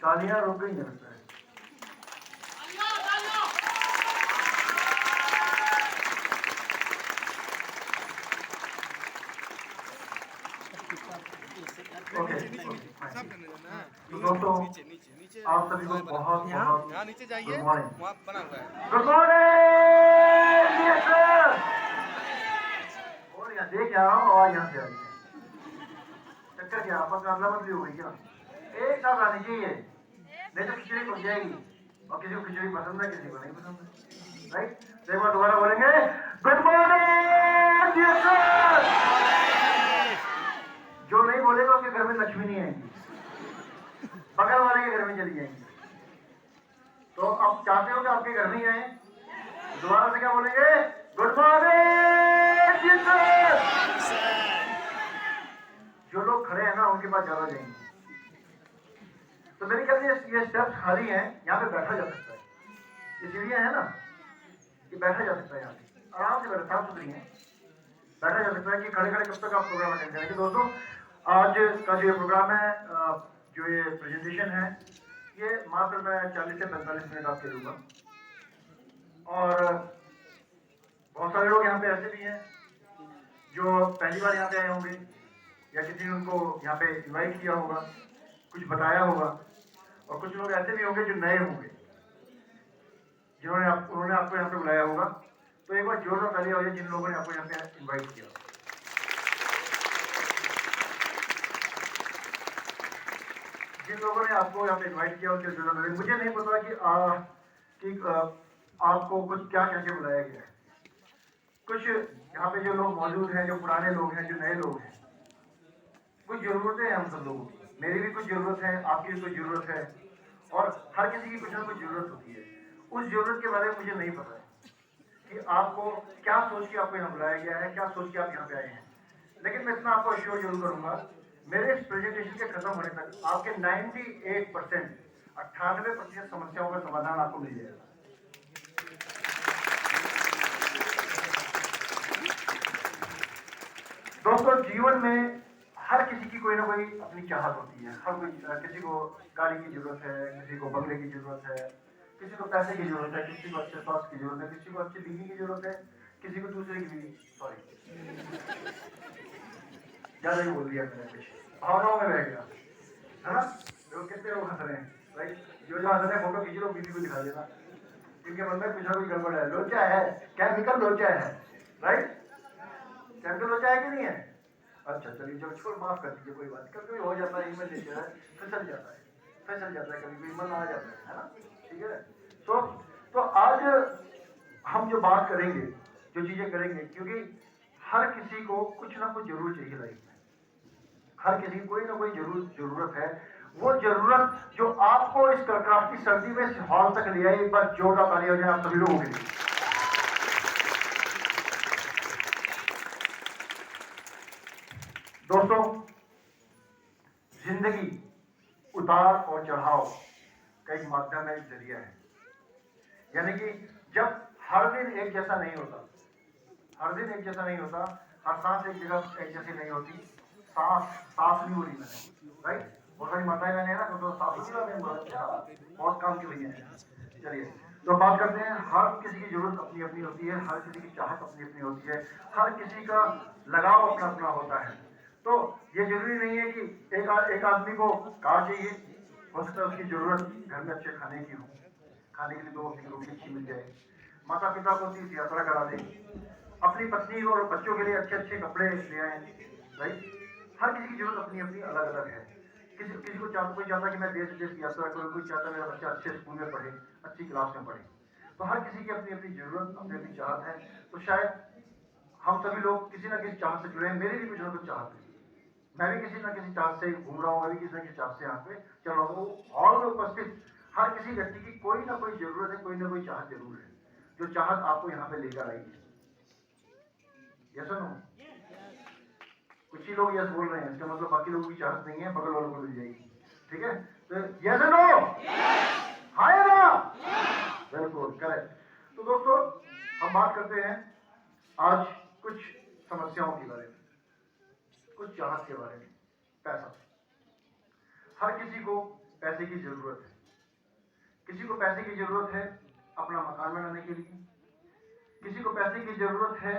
तालियां रुक गई लगता है। तो दोस्तों आप सभी को बहुत बहुत नीचे जाइए, गुड मॉर्निंग। वहाँ बना हुआ है। गुड मॉर्निंग और यहाँ देख आ रहा हूँ और यहाँ से आ रही है। चक्कर क्या आपस में अदला बदली हो गई क्या? एक साथ आनी चाहिए, नहीं तो खिचड़ी बन जाएगी और किसी को खिचड़ी पसंद है किसी को नहीं पसंद है। राइट, एक बार दोबारा बोलेंगे गुड मॉर्निंग। जो नहीं बोलेगा उसके घर में लक्ष्मी नहीं आएगी, बगल वाले के घर में चली जाएंगी। तो आप चाहते हो कि आपके घर में ही आए? दोबारा से क्या बोलेंगे? Good morning. जो लोग खड़े हैं ना उनके पास ज्यादा जाएंगे। तो मेरी ख्याल से ये स्टेप्स खाली हैं, यहाँ पे बैठा जा सकता है। ये सीढ़ियाँ है ना, ये बैठा जा सकता है, यहाँ पे आराम से बैठा, साफ सुथरी है, बैठा जा सकता है कि खड़े खड़े कब तक आप प्रोग्राम अटेंड करेंगे। दोस्तों आज का जो ये प्रोग्राम है, जो ये प्रेजेंटेशन है, ये मात्र मैं 40 से 45 मिनट आपके दूंगा। और बहुत सारे लोग यहाँ पे ऐसे भी हैं जो पहली बार यहाँ पे आए होंगे या किसी ने उनको यहाँ पे इनवाइट किया होगा, कुछ बताया होगा, और कुछ लोग ऐसे भी होंगे जो नए होंगे उन्होंने आपको यहाँ पे बुलाया होगा। तो एक बार जोरदार तालियां हो जाए जिन लोगों ने आपको यहाँ पे इनवाइट किया। जिन लोगों ने आपको यहाँ पे इनवाइट किया उनके जोरदार तालियां। मुझे नहीं पता कि आपको कुछ क्या कह के बुलाया गया है। कुछ यहाँ पे जो लोग मौजूद हैं, जो पुराने लोग हैं, जो नए लोग हैं, कुछ जरूरतें हैं हम सब लोगों की। मेरी भी कुछ जरूरत है, आपकी भी कुछ जरूरत है, और हर किसी की कुछ ना कुछ जरूरत होती है। उस जरूरत के बारे में मुझे नहीं पता है कि आपको क्या सोच के आपको यहाँ बुलाया गया है, क्या सोच के आप यहाँ पे आए हैं। लेकिन मैं इतना आपको अश्योर जरूर करूंगा, मेरे इस प्रेजेंटेशन के खत्म होने तक आपके 98% 98% समस्याओं का समाधान आपको मिल जाएगा। दोस्तों जीवन में हर किसी की कोई ना कोई अपनी चाहत होती है। हर कोई, किसी को गाड़ी की जरूरत है, किसी को बंगले की जरूरत है, किसी को पैसे की जरूरत है, किसी को अच्छे स्वास्थ्य की जरूरत है, किसी को अच्छी बीवी की जरूरत है, किसी को दूसरे की बीवी, सॉरी ज्यादा ही बोल दिया मैंने, कुछ भावनाओं में बह गया है ना। लोग कितने लोग हंस रहे हैं, राइट। जो जो हंस रहे हैं फोटो खींच लो, बीवी को दिखा देना, इनके मन में कुछ ना कुछ गड़बड़ है, लोचा है, केमिकल लोचा है, राइट। केमिकल लोचा है कि नहीं है? अच्छा चलिए, जब छोड़, माफ कर दीजिए, कोई बात, कभी हो जाता है, ईमेल लेकर फिसल जाता है, कभी मन आ जाता है ना, ठीक है। तो आज हम जो बात करेंगे, जो चीजें करेंगे, क्योंकि हर किसी को कुछ ना कुछ जरूर चाहिए लाइफ में, हर किसी की कोई ना कोई जरूरत है। वो जरूरत जो आपको इस कड़कड़ाती सर्दी में इस हॉल तक ले आई, एक बार जोरदार ताली हो जाए आप सभी लोगों के लिए। दोस्तों जिंदगी उतार और चढ़ाव का एक माध्यम है, एक जरिया है। यानी कि जब हर दिन एक जैसा नहीं होता, हर सांस एक जगह एक जैसी नहीं होती। सांस नहीं हो रही मैंने, राइट। बहुत सारी माताएं मैंने है ना, तो सांस बहुत काम की भैया है। चलिए, तो बात करते हैं, हर किसी की जरूरत अपनी अपनी होती है, हर किसी की चाहत अपनी अपनी होती है, हर किसी का लगाव अपना अपना होता है। तो ये जरूरी नहीं है कि एक आदमी को कार चाहिए, हो सकता है उसकी जरूरत घर में अच्छे खाने की हो, खाने के लिए दो अपनी रोटी अच्छी मिल जाए, माता पिता को तीर्थ यात्रा करा दे, अपनी पत्नी और बच्चों के लिए अच्छे अच्छे कपड़े ले आए, राइट। हर किसी की जरूरत अपनी अपनी अलग अलग है। किसी किसी को चाहता, कोई चाहता कि मैं देश विदेश की यात्रा करूँ, कोई चाहता मेरा बच्चा अच्छे स्कूल में पढ़े, अच्छी क्लास में पढ़े। तो हर किसी की अपनी अपनी जरूरत, अपनी अपनी चाहत है। तो शायद हम सभी लोग किसी ना किसी चाहत से जुड़े हैं। मेरी भी कुछ ना कुछ चाहत है, मैं भी किसी ना किसी चाहत से घूम रहा हूँ, मैं भी किसी ना किसी चाहत से यहाँ पे चल रहा हूँ। हॉल में उपस्थित हर किसी व्यक्ति की कोई ना कोई जरूरत है, कोई ना कोई चाहत जरूर है, जो चाहत आपको यहाँ पे लेकर आई है। यस और नो? कुछ ही लोग यस बोल रहे हैं, इसका मतलब बाकी लोगों की चाहत नहीं है, बगल वालों को मिल जाएगी। ठीक है, तो यस और नो? हाँ या ना? बिल्कुल करेक्ट। तो दोस्तों, हम बात करते हैं आज कुछ समस्याओं के बारे में, कुछ चाहत के बारे में। पैसा, हर किसी को पैसे की जरूरत है। किसी को पैसे की जरूरत है अपना मकान बनाने के लिए, किसी को पैसे की जरूरत है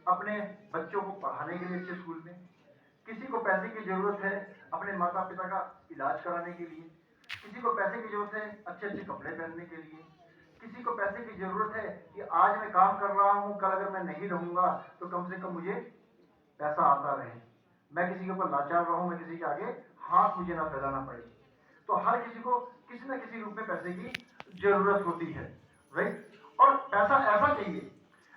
अपने बच्चों को पढ़ाने के लिए अच्छे स्कूल में, किसी को पैसे की जरूरत है अपने माता पिता का इलाज कराने के लिए, किसी को पैसे की जरूरत है अच्छे अच्छे कपड़े पहनने के लिए, किसी को पैसे की जरूरत है कि आज मैं काम कर रहा हूं, कल अगर मैं नहीं रहूंगा तो कम से कम मुझे पैसा आता रहे, मैं किसी के ऊपर लाचार रहूं, मैं किसी के आगे हाथ मुझे ना फैलाना पड़े। तो हर किसी को किसी न किसी रूप में पैसे की जरूरत होती है, राइट। और पैसा ऐसा चाहिए,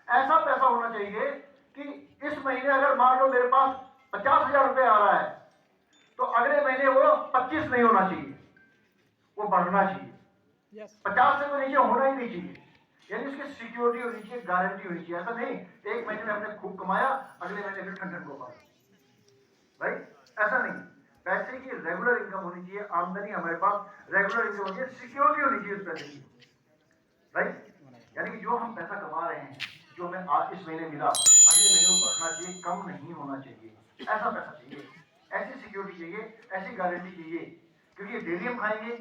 ऐसा पैसा होना चाहिए कि इस महीने अगर मान लो मेरे पास 50,000 रुपए आ रहा है, तो अगले महीने वो 25 नहीं होना चाहिए, वो बढ़ना चाहिए। 50 से तो नीचे होना ही नहीं चाहिए। यानी उसकी सिक्योरिटी होनी चाहिए, गारंटी होनी चाहिए। ऐसा नहीं एक महीने में हमने खूब कमाया, अगले महीने फिर ठंडन को पाया, राइट। ऐसा नहीं, पैसे की रेगुलर इनकम होनी चाहिए, आमदनी हमारे पास रेगुलर इनकम होनी चाहिए, सिक्योरिटी होनी चाहिए उस पैसे की, राइट। यानी कि जो हम पैसा कमा रहे हैं, जो हमें आज इस महीने मिला, अगले महीने को बढ़ना चाहिए, कम नहीं होना चाहिए। ऐसा पैसा चाहिए, ऐसी सिक्योरिटी चाहिए, ऐसी गारंटी चाहिए। क्योंकि डेली हम खाएंगे,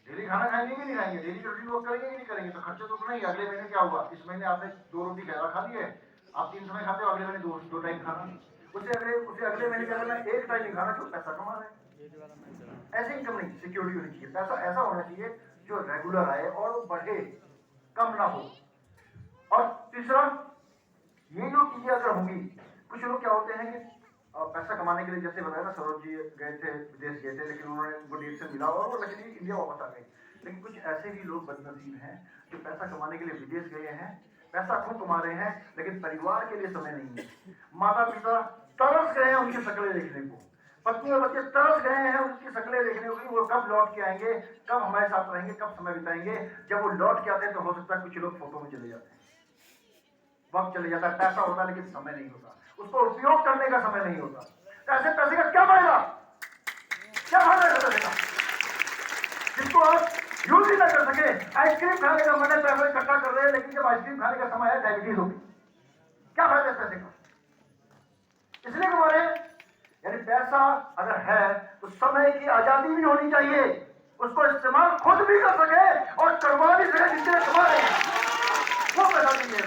डेली खाना खाएंगे कि नहीं खाएंगे, डेली रोटी वर्क करेंगे कि नहीं करेंगे, तो खर्चा तो उतना ही। अगले महीने क्या हुआ, इस महीने आपने 2 रोटी ज्यादा खा ली है, आप 3 समय खाते हो, अगले महीने दो टाइम खाना, उसे अगले महीने के अंदर एक टाइम नहीं खाना, क्यों? पैसा कमा रहे हैं। ऐसे इनकम नहीं, सिक्योरिटी होनी चाहिए। पैसा ऐसा होना चाहिए जो रेगुलर आए और वो बढ़े, कम ना हो। और तीसरा, ये जो चीजें अगर होंगी, कुछ लोग क्या होते हैं कि पैसा कमाने के लिए, जैसे बताया ना, सरोज जी गए थे, विदेश गए थे, लेकिन उन्होंने उनको डील से मिला और वो लकीली इंडिया वापस आ गए। लेकिन कुछ ऐसे भी लोग बदनसीब हैं जो पैसा कमाने के लिए विदेश गए हैं, पैसा खूब कमा रहे हैं, लेकिन परिवार के लिए समय नहीं है। माता पिता तरस गए हैं उनकी शक्लें देखने को, पत्नी और बच्चे तरस गए हैं उनकी शक्लें देखने को, वो कब लौट के आएंगे, कब हमारे साथ रहेंगे, कब समय बिताएंगे। जब वो लौट के आते हैं तो हो सकता है कुछ लोग फोटो में चले जाते हैं, वक्त चले जाता है, पैसा होता है लेकिन समय नहीं होता, उसको उपयोग करने का समय नहीं होता। तो ऐसे पैसे का क्या फायदा, क्या फायदा है पैसे का जिसको आप यूज ही ना कर सके। आइसक्रीम खाने का मन है, पैसा इकट्ठा कर रहे हैं, लेकिन जब आइसक्रीम खाने का समय है डायबिटीज होगी, क्या फायदा है पैसे का? इसलिए कमा रहे हैं। यानी पैसा अगर है तो समय की आजादी भी होनी चाहिए, उसको इस्तेमाल खुद भी कर सके और करवा भी सके जिससे कमा रहे हैं, वो पैसा चाहिए।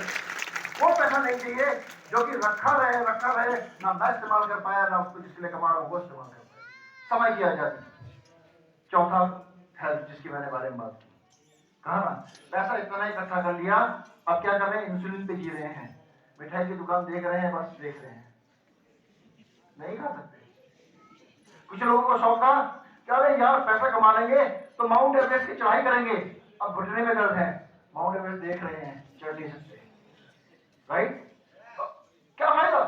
वो पैसा नहीं चाहिए जो कि रखा रहे ना मैं इस्तेमाल कर पाया, ना उसको जिसके लिए कमा रहा हूं वो इस्तेमाल कर पाया। समय की आजादी। चौथा, हेल्थ, जिसकी मैंने बारे में बात की, कहा ना, पैसा इतना इकट्ठा कर लिया, अब क्या कर रहे हैं, इंसुलिन पे जी रहे हैं, मिठाई की दुकान देख रहे हैं, बस देख रहे हैं, नहीं खा सकते। कुछ लोगों को शौक था कि अरे यार पैसा कमा लेंगे तो माउंट एवरेस्ट की चढ़ाई करेंगे, अब घुटने में दर्द है, माउंट एवरेस्ट देख रहे हैं, चढ़ नहीं सकते, राइट। क्या फायदा,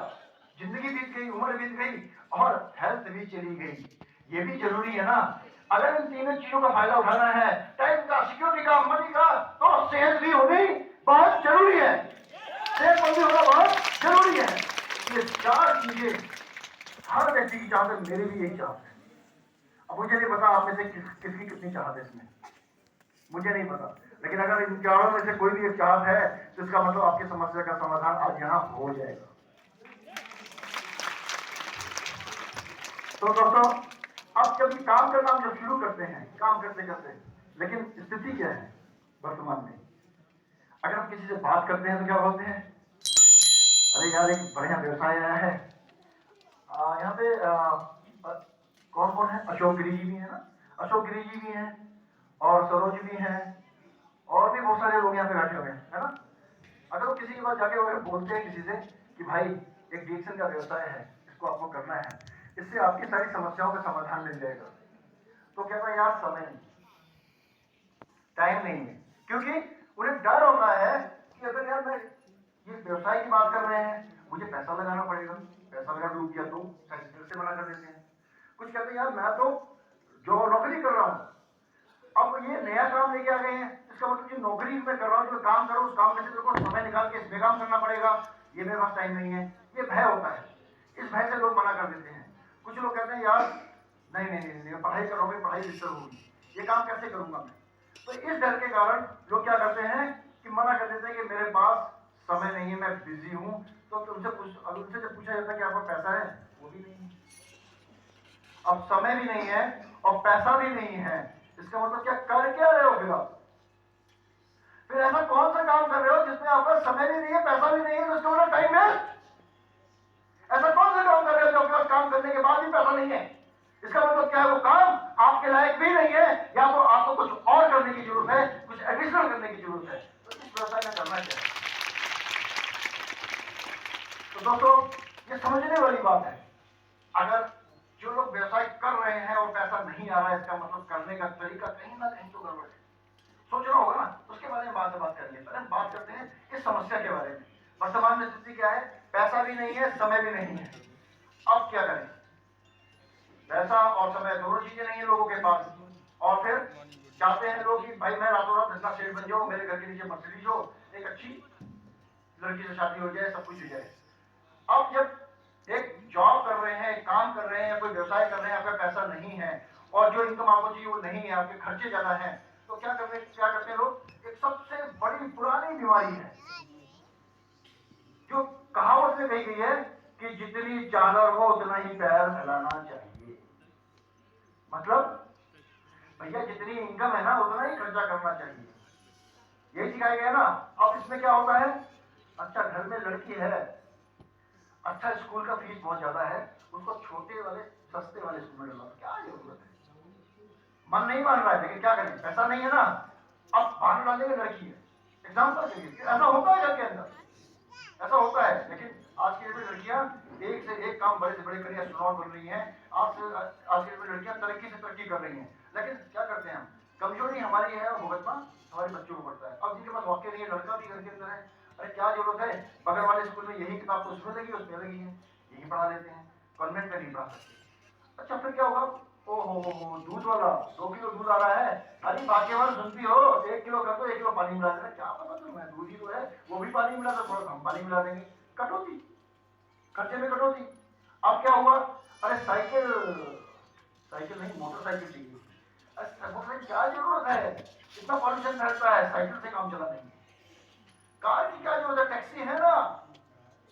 जिंदगी बीत गई, उम्र बीत गई और हेल्थ भी चली गई। ये भी जरूरी है ना। अगर इन तीनों चीजों का फायदा उठाना है, टाइम का, सिक्योरिटी का, मनी का, तो सेहत भी होनी बहुत जरूरी है, सेहत भी होना बहुत जरूरी है। ये 4 चीजें हर व्यक्ति की चाहत है, मेरी भी यही चाहत है। अब मुझे नहीं पता आप में से किसकी कितनी चाहत है इसमें, मुझे नहीं पता, लेकिन अगर इन 4 में से कोई भी एक चाहत है तो इसका मतलब आपकी समस्या का समाधान आज यहाँ हो जाएगा। तो दोस्तों, अब जब काम करना हम जब शुरू करते हैं, काम करते करते, लेकिन स्थिति क्या है, वर्तमान में। अगर हम किसी से बात करते हैं तो क्या बोलते हैं, अरे यार एक बढ़िया व्यवसाय आया है। यहाँ पे कौन कौन है, अशोक गिरी जी भी है ना, अशोक गिरी जी भी हैं और सरोज भी हैं और भी बहुत सारे लोग यहाँ पे बैठे हुए हैं, है ना। अगर वो किसी के पास जाके अगर बोलते हैं किसी से कि भाई एक डिएक्शन का व्यवसाय है, इसको आपको करना है, इससे आपकी सारी समस्याओं का समाधान मिल जाएगा, तो कहता है यार समय नहीं, टाइम नहीं है। क्योंकि उन्हें डर होता है कि अगर यार मैं ये व्यवसाय की बात कर रहे हैं, मुझे पैसा लगाना पड़ेगा, पैसा मेरा डूब गया तो साइकिल से मना कर देते हैं। कुछ कहते हैं यार मैं तो जो नौकरी कर रहा हूँ, अब ये नया काम लेके आ गए हैं, इसका मतलब जो नौकरी मैं कर रहा हूँ, जो काम करूँ, उस काम में से मेरे को समय निकाल के इसमें काम करना पड़ेगा, ये मेरे पास टाइम नहीं है। ये भय होता है, इस भय से लोग मना कर देते हैं। कुछ लोग कहते हैं यार नहीं नहीं नहीं, नहीं पढ़ाई करोगे, पढ़ाई डिस्टर्ब होगी, ये काम कैसे करूंगा मैं। तो इस डर के कारण लोग क्या करते हैं कि मना कर देते हैं कि मेरे पास समय नहीं है, मैं बिजी हूं। तो उनसे जब पूछा जाता है कि आपका पैसा है, वो भी नहीं है। अब समय भी नहीं है और पैसा भी नहीं है, इसका मतलब क्या कर क्या रहे हो फिर आप। फिर ऐसा कौन सा काम कर रहे हो जिसमें आपका समय भी नहीं है, पैसा भी नहीं है, तो इसका मतलब टाइम वेस्ट। ऐसा कौन सा काम कर रहे हो जो आपके पास काम करने के बाद भी पैसा नहीं है, इसका मतलब क्या है, वो काम आपके लायक भी नहीं है, या तो आपको कुछ और करने की जरूरत है, कुछ एडिशनल करने की जरूरत है। तो इस व्यवसाय में करना क्या है। तो दोस्तों ये समझने वाली बात है। अगर जो लोग व्यवसाय कर रहे हैं और पैसा नहीं आ रहा है, इसका मतलब करने का तरीका कहीं ना कहीं तो गड़बड़ है। सोचना होगा ना, उसके बारे में बाद में बात करेंगे। पहले हम बात करते हैं इस समस्या के बारे में। वर्तमान में स्थिति क्या है, पैसा भी नहीं है, समय भी नहीं है। अब क्या करें, पैसा और समय दोनों चीजें नहीं है लोगों के पास, और फिर चाहते हैं लोग कि भाई मैं रातों रात धंधा सेठ बन जाऊं, मेरे घर के नीचे मर्सिडीज हो, एक अच्छी लड़की से शादी हो जाए, सब कुछ हो जाए। अब जब एक जॉब कर रहे हैं, एक काम कर रहे हैं, या कोई व्यवसाय कर रहे हैं, आपका पैसा नहीं है और जो इनकम आपको चाहिए वो नहीं है, आपके खर्चे ज्यादा हैं, तो क्या करते हैं लोग, एक सबसे बड़ी पुरानी बीमारी है जो कहावत में कही गई है कि जितनी चादर हो उतना ही पैर फैलाना चाहिए। मतलब भैया जितनी इनकम है ना उतना ही खर्चा करना चाहिए, यही सिखाया गया ना। अब इसमें क्या होता है, अच्छा घर में लड़की है, अच्छा स्कूल का फीस बहुत ज्यादा है, उसको छोटे वाले सस्ते वाले स्कूल में डालो, क्या जरूरत है। मन नहीं मान रहा है, लेकिन क्या करें, पैसा नहीं है ना। अब बहाने डालेंगे लड़की है, एग्जाम्पल के लिए ऐसा होता है घर के अंदर, ऐसा होता है। लेकिन आज की डेट में लड़कियां एक से एक काम बड़े से बड़े करियर एस्ट्रोनॉट बन रही हैं। आज की डेट में लड़कियां तरक्की से तरक्की कर रही हैं। लेकिन क्या करते हैं हम, कमजोरी हमारी है और भुगतना हमारे बच्चों को पड़ता है। अब जिनके पास वाक्य नहीं है, लड़का भी घर के अंदर है, अरे क्या जरूरत है, बगल वाले स्कूल में यही किताब तो उसमें लगी, उसमें लगी है, यही पढ़ा लेते हैं, कॉन्वेंट में नहीं पढ़ा सकते। अच्छा फिर क्या होगा, ओ हो दूध वाला 2 किलो दूध आ रहा है, अरे भाग्यवान सुनती हो, 1 किलो कर दो, 1 किलो पानी मिला देना, क्या पता तुम्हें दूध ही तो है, वो भी पानी मिला, तो थोड़ा कम पानी मिला देंगे, कटौती, खर्चे में कटौती। अब क्या हुआ, अरे साइकिल, साइकिल नहीं मोटरसाइकिल चाहिए, अरे मोटरसाइकिल क्या जरूरत है, इतना पॉल्यूशन फैलता है, साइकिल से काम चला लेंगे। कार की क्या जरूरत है, टैक्सी है ना,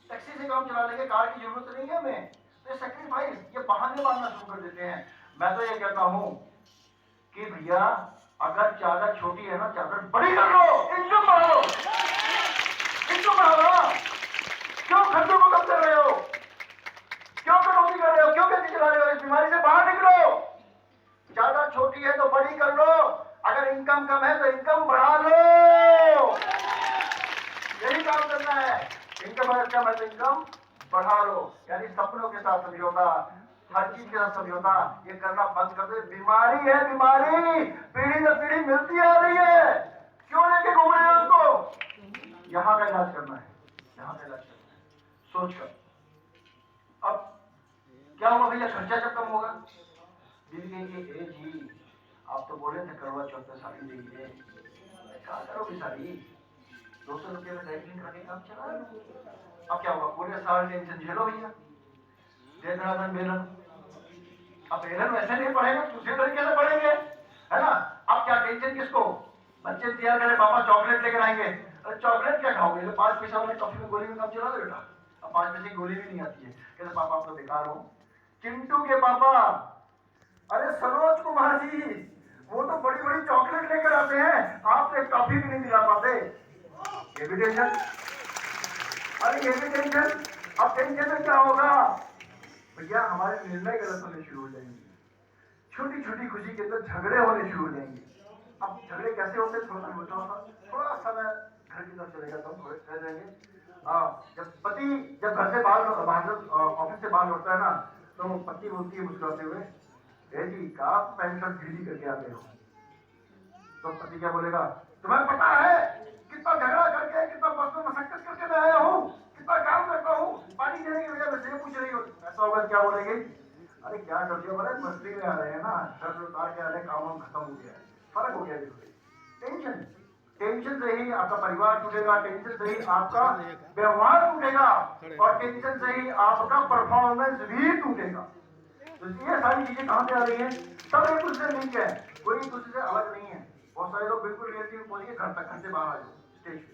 टैक्सी से काम चला लेंगे, कार की जरूरत नहीं है हमें। तो ये सेक्रीफाइस, ये बहाने मारना शुरू कर देते हैं। मैं तो ये कहता हूं कि भैया अगर चादर छोटी है ना, चादर बड़ी कर लो, इनकम बढ़ा लो, इनकम बढ़ा लो। क्यों खर्चों को कम कर रहे हो, क्यों कटौती कर रहे हो, क्यों खेती चला रहे हो, इस बीमारी से बाहर निकलो। चादर छोटी है तो बड़ी कर लो, अगर इनकम कम है तो इनकम बढ़ा लो, यही काम करना है। इनकम अगर कम है तो इनकम बढ़ा लो, यानी सपनों के साथ समझौता, हर चीज के साथ समझौता, ये करना बंद कर दो। बीमारी है, बीमारी पीढ़ी दर पीढ़ी मिलती आ रही है, क्यों लेके घूम रहे हो उसको। यहाँ का इलाज करना है, यहाँ का इलाज करना है, सोच कर। अब क्या होगा भैया, खर्चा जब कम होगा, बीवी कहेंगे ए जी आप तो बोले थे करवा चौथ में साड़ी देंगे, क्या करोगी साड़ी, 200 रुपये में ड्राइविंग करके काम चला लो। अब क्या होगा, पूरे साल टेंशन झेलो भैया, बेलन बेलन। अब बेलन वैसे नहीं पढ़ेंगे, दूसरे तरीके से पढ़ेंगे, है ना। अब क्या टेंशन किसको, बच्चे तैयार करें, पापा चॉकलेट लेकर आएंगे, अरे चॉकलेट क्या खाओगे, तो 5 पैसा वाली टॉफी में गोली में काम चला दो बेटा। अब 5 पैसे की गोली भी नहीं आती है, कहते पापा आप तो बेकार हो। चिंटू के पापा, अरे सरोज कुमार जी वो तो बड़ी बड़ी चॉकलेट लेकर आते हैं, आप तो एक टॉफी भी नहीं दिला पाते। ये भी टेंशन, अरे ये भी टेंशन। अब टेंशन में क्या होगा भैया, हमारे निर्णय गलत होने शुरू हो जाएंगे, छोटी छोटी खुशी के अंदर झगड़े होने शुरू हो जाएंगे। अब झगड़े कैसे होते हैं, थोड़ा थोड़ा सा मैं घर की तरफ चले जाता हूँ, थोड़े रह जाएंगे। जब पति जब घर से बाहर ऑफिस से बाहर लौटता है ना, तो पत्नी बोलती है मुस्कुराते हुए, ए जी आप पैंट शर्ट ढीली करके आते हो। तो पति क्या बोलेगा, तुम्हें पता है कितना झगड़ा करके, कितना मशक्कत करके मैं आया हूँ, कितना काम करता हूँ, पानी देने की वजह से पूछ रही हो। ऐसा होगा क्या बोलेंगे, अरे क्या करते हो, बड़े मस्ती में आ रहे हैं ना, शर्ट उतार के आ रहे, काम खत्म हो गया है, फर्क हो गया। टेंशन, टेंशन से ही आपका परिवार टूटेगा, टेंशन से ही आपका व्यवहार टूटेगा, और टेंशन से ही आपका परफॉर्मेंस भी टूटेगा। तो ये सारी चीजें कहां से आ रही हैं, सब एक दूसरे से लिंक है, कोई एक दूसरे से अलग नहीं है। बहुत सारे लोग बिल्कुल रियलिटी में बोलेंगे घर तक, घर से बाहर आ जाओ, स्टेज पे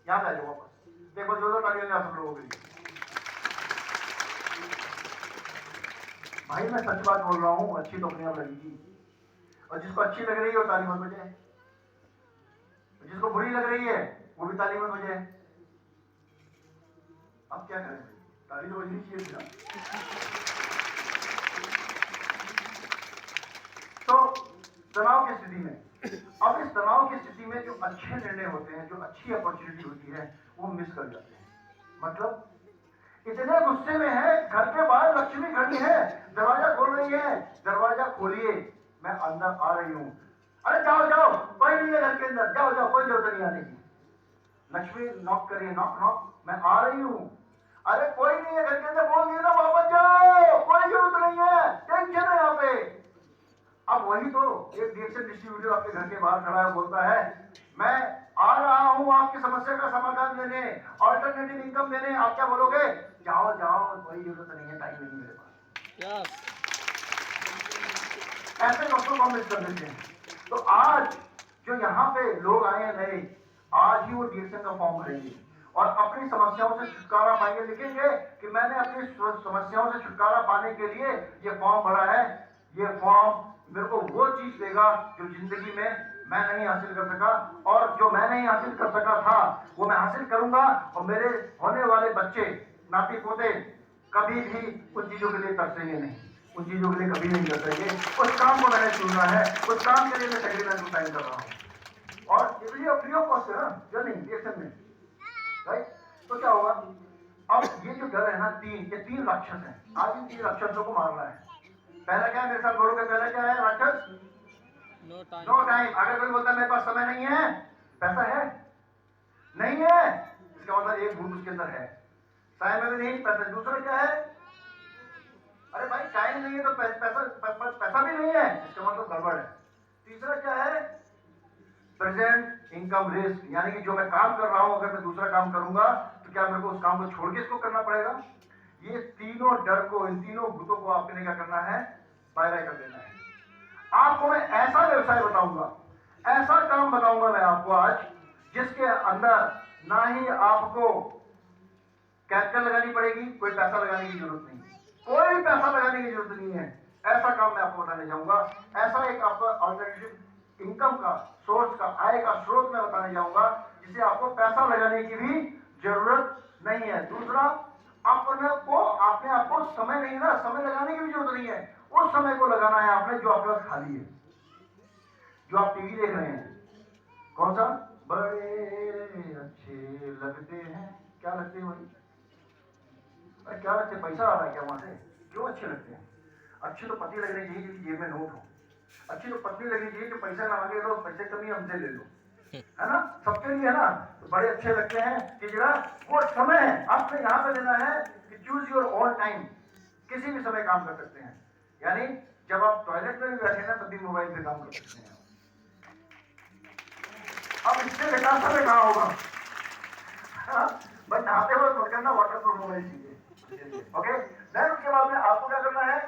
यहाँ आ जाओ वापस, देखो जोरदार ताली बजाओ सब लोगों के लिए। भाई मैं सच बात बोल रहा हूँ, अच्छी तो अपने आप लगेगी, और जिसको अच्छी लग रही है वो ताली मत बजाए, जिसको बुरी लग रही है वो भी ताली मत बजाए। अब क्या करें, ताली तो बजनी चाहिए थी ना। तो तनाव की स्थिति में, अब इस तनाव की स्थिति में जो अच्छे निर्णय होते हैं, जो अच्छी अपॉर्चुनिटी होती है, वो मिस कर जाते हैं। मतलब इतने गुस्से में है, घर के बाहर लक्ष्मी खड़ी है, दरवाजा खोल रही है, दरवाजा खोलिए, मैं अंदर आ रही हूं। अरे जाओ जाओ, कोई नहीं है घर के अंदर, जाओ जाओ, कोई जरूरत नहीं आने की। लक्ष्मी नॉक करिए, नॉक नॉक, मैं आ रही हूं। अरे कोई नहीं है घर के अंदर, बोल दिए ना वापस जाओ, कोई जरूरत नहीं है, टेंशन है यहाँ पे। अब वही तो एक डीएक्शन डिस्ट्रीब्यूटर आपके घर के बाहर खड़ा है, बोलता है मैं आ रहा हूं आपकी समस्या का समाधान देने, ऑल्टरनेटिव इनकम देने। आप क्या बोलोगे, जाओ जाओ, कोई जरूरत नहीं है, टाइम नहीं मेरे पास। ऐसे वक्तों को हम मिस कर देते हैं। तो आज जो यहाँ पे लोग आए हैं नए, आज ही वो डीएक्शन का फॉर्म भरेंगे और अपनी समस्याओं से छुटकारा पाएंगे। लिखेंगे कि मैंने अपनी समस्याओं से छुटकारा पाने के लिए ये फॉर्म भरा है, ये फॉर्म मेरे को वो चीज देगा जो जिंदगी में मैं नहीं हासिल कर सका, और जो मैं नहीं हासिल कर सका था वो मैं हासिल करूंगा, और मेरे होने वाले बच्चे नाती पोते कभी भी उन चीजों के लिए तरसेंगे नहीं, उन चीजों के लिए कभी नहीं तरसेंगे। उस काम को मैंने चुनना है, उस काम के लिए मैं एग्रीमेंट साइन कर रहा हूँ, और ये भी फ्री ऑफ कॉस्ट है ना, जो नहीं रिएक्शन में, राइट। तो क्या होगा, अब ये जो डर है ना, ये तीन राक्षस है, आज इन तीन राक्षसों को मारना है। पहला क्या है, मेरे साथ बोलोगे, पहला क्या है राक्षस, नो टाइम। अगर कोई बोलता है मेरे पास समय नहीं है, पैसा है नहीं है, इसका मतलब एक भूत उसके अंदर है, समय में भी नहीं, पैसा। दूसरा क्या है, अरे भाई टाइम नहीं है तो पैसा भी नहीं है, इसका मतलब गड़बड़ है। तीसरा क्या है, प्रेजेंट इनकम रिस्क, यानी कि जो मैं काम कर रहा हूं अगर मैं दूसरा काम करूंगा तो क्या मेरे को उस काम को छोड़ के इसको करना पड़ेगा। ये तीनों डर को, इन तीनों भूतों को आपने क्या करना है, बाय बाय कर देना है। आपको मैं ऐसा व्यवसाय बताऊंगा, ऐसा काम बताऊंगा मैं आपको आज, जिसके अंदर ना ही आपको कैपिटल लगानी पड़ेगी, कोई पैसा लगाने की जरूरत नहीं, कोई पैसा लगाने की जरूरत नहीं है। ऐसा काम मैं आपको बताने जाऊंगा, ऐसा एक आपका ऑल्टरनेटिव इनकम का सोर्स का, आय का स्रोत मैं बताने जाऊंगा, जिसे आपको पैसा लगाने की भी जरूरत नहीं है। दूसरा, आपने आपको समय नहीं ना, समय लगाने की भी जरूरत नहीं है, उस समय को लगाना है आपने जो आपके पास खाली है। जो आप टीवी देख रहे हैं, कौन सा, बड़े अच्छे लगते हैं, क्या लगते हैं भाई, अरे क्या लगते, पैसा आ रहा है क्या वहां से, क्यों अच्छे लगते हैं। अच्छी तो पत्नी लगनी चाहिए जिसकी जेब में नोट हो, अच्छी तो पत्नी लगनी चाहिए जो पैसा ना मांगे, लो पैसे कमी हमसे ले लो, है ना, सबके लिए है ना। तो बड़े अच्छे लगते हैं कि जरा वो समय है आपने यहाँ पे लेना है कि चूज योर ओन टाइम, किसी भी समय काम कर सकते हैं। यानी जब आप टॉयलेट में भी बैठे ना तब भी मोबाइल पे काम कर सकते हैं। अब इससे बेकार समय कहाँ होगा, भाई नहाते हुए छोड़ करना वाटर प्रूफ मोबाइल चाहिए, ओके। देन उसके बाद में आपको क्या करना है,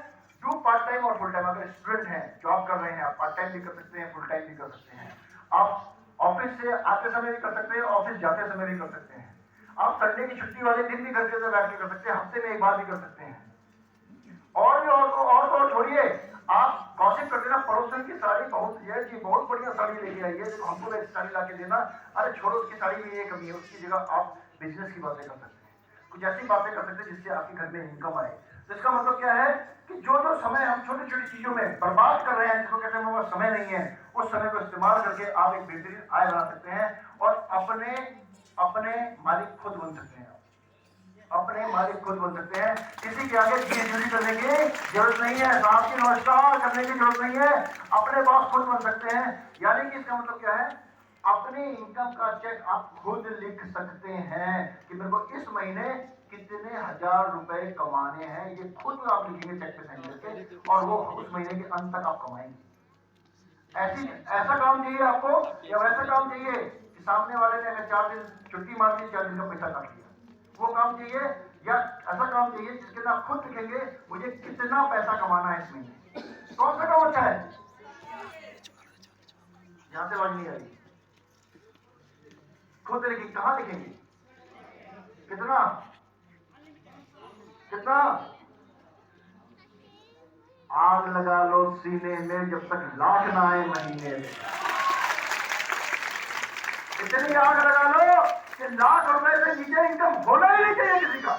डू पार्ट टाइम और फुल टाइम। अगर स्टूडेंट हैं, जॉब कर रहे हैं, आप पार्ट टाइम भी कर सकते हैं, फुल टाइम भी कर सकते हैं। आप ऑफिस से आते समय भी कर सकते हैं, ऑफिस जाते समय भी कर सकते हैं। आप संडे की छुट्टी वाले दिन भी घर के अंदर बैठ के कर सकते हैं, हफ्ते में एक बार भी कर सकते हैं। और भी और तो छोड़िए, आप गॉसिप कर देना, पड़ोसन की साड़ी बहुत है जी, बहुत बढ़िया साड़ी लेके आई है, तो हमको एक साड़ी ला के देना, अरे छोड़ो उसकी साड़ी में ये कमी है, उसकी जगह आप बिजनेस की बातें कर सकते हैं, कुछ ऐसी बातें कर सकते हैं जिससे आपके घर में इनकम आए। तो इसका मतलब क्या है कि जो जो समय हम छोटी छोटी चीजों में बर्बाद कर रहे हैं, जिसको कहते हैं हमारे पास समय नहीं है, उस समय को इस्तेमाल करके आप एक बेहतरीन आय बना सकते हैं और अपने अपने मालिक खुद बन सकते हैं। अपने मालिक खुद बन सकते हैं, किसी के आगे चोरी करने की जरूरत नहीं है, साहब की नमस्कार करने की जरूरत नहीं है, अपने बॉस खुद बन सकते हैं। यानी कि इसका मतलब क्या है, अपनी इनकम का चेक आप खुद लिख सकते हैं कि मेरे को इस महीने कितने हजार रुपए कमाने हैं, ये खुद आप लिखेंगे चेक पे साइन करके, और वो उस महीने के अंत तक आप कमाएंगे। ऐसा काम चाहिए आपको, या वैसा काम चाहिए कि सामने वाले ने अगर 4 दिन छुट्टी मार दी, 4 दिन का पैसा काट लिया, वो काम चाहिए, या ऐसा काम चाहिए जिसके अंदर आप खुद लिखेंगे मुझे कितना पैसा कमाना है इस महीने। कौन सा काम अच्छा है? यहां से आवाज नहीं आ रही, खुद लिखेंगे, कहां लिखेंगे, कितना कितना? आग लगा लो सीने में जब तक लाख ना आए महीने में। इतनी आग लगा लो कि लाख रुपए से नीचे इनकम होना ही नहीं चाहिए किसी का,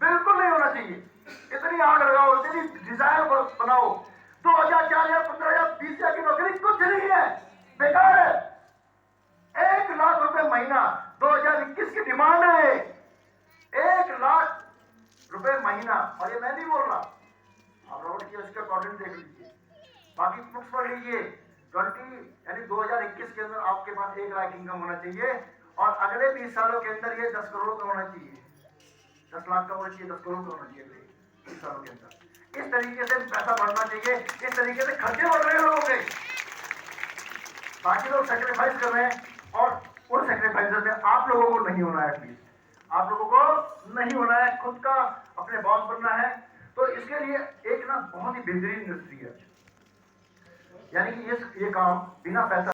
बिल्कुल नहीं होना चाहिए। इतनी आग लगाओ, इतनी डिजायर बनाओ, 2000, 4000, 15000, 20000 की नौकरी कुछ नहीं है, बेकार है। 1 लाख रुपए महीना 2021 की डिमांड है, 1 लाख रुपए महीना। और ये मैं नहीं बोल रहा, आप रोड की उसके अकॉर्डिंग देख लीजिए, बाकी बुक्स पढ़ लीजिए। 2021 के अंदर आपके पास 1 लाख इनकम होना चाहिए, और अगले 20 सालों के अंदर ये 10 करोड़ का होना चाहिए, 10 लाख का होना चाहिए, 10 करोड़ का होना चाहिए अगले 20 सालों के अंदर। इस तरीके से पैसा बढ़ना चाहिए, इस तरीके से खर्चे बढ़ रहे हैं लोगों के, बाकी लोग सेक्रीफाइस कर रहे हैं, और उन सेक्रीफाइस में आप लोगों को नहीं होना है, एटलीस्ट आप लोगों को नहीं होना है, खुद का अपने बॉस बनना है। तो इसके लिए एक ना बहुत ही बेहतरीन इंडस्ट्री है, यानी कि ये काम बिना पैसा